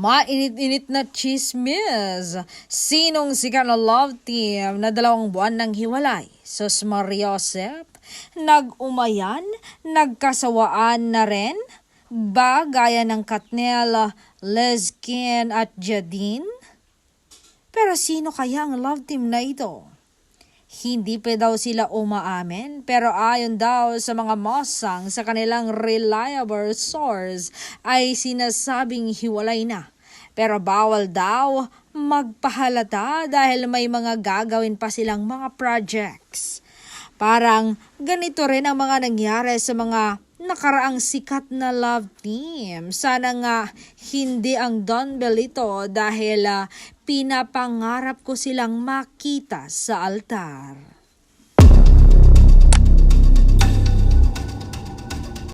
Mainit-init na chismis. Sinong sikat na love team na 2 buwan nang hiwalay? Sus Mariosep? Nag-umayan? Nagkasawaan na rin? Ba gaya ng Katnel, Lezkin at Jadine? Pero sino kaya ang love team na ito? Hindi pa daw sila umaamin, pero ayon daw sa mga mosang sa kanilang reliable source ay sinasabing hiwalay na. Pero bawal daw magpahalata dahil may mga gagawin pa silang mga projects. Parang ganito rin ang mga nangyari sa mga nakaraang sikat na love team. Sana nga hindi ang Don Belito dahil pinapangarap ko silang makita sa altar.